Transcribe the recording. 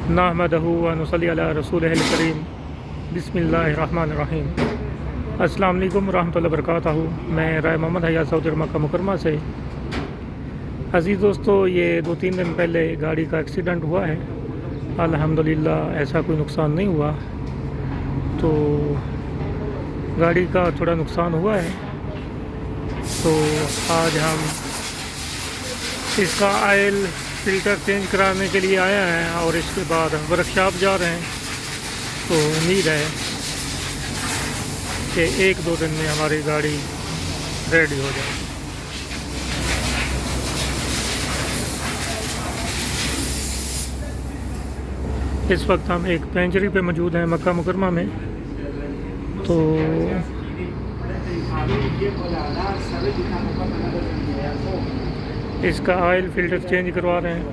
नहमदहु व नुसल्ली अला रसूलिहिल करीम बिस्मिल्लाहिर्रहमानिर्रहीम। अस्सलाम वालेकुम रहमतुल्लाहि व बरकातहू। मैं राय मोहम्मद हयात सऊदी मक्का मुकरमा से। अज़ीज़ दोस्तों, ये 2-3 दिन पहले गाड़ी का एक्सीडेंट हुआ है। अल्हम्दुलिल्लाह ऐसा कोई नुकसान नहीं हुआ। तो गाड़ी का थोड़ा नुकसान हुआ है, तो आज हम इसका ऑयल फ़िल्टर चेंज कराने के लिए आए हैं और इसके बाद वर्कशॉप जा रहे हैं। तो उम्मीद है कि 1-2 दिन में हमारी गाड़ी रेडी हो जाए। इस वक्त हम एक पेंचरी पे मौजूद हैं मक्का मुकरमा में। तो इसका ऑयल फ़िल्टर चेंज करवा रहे हैं।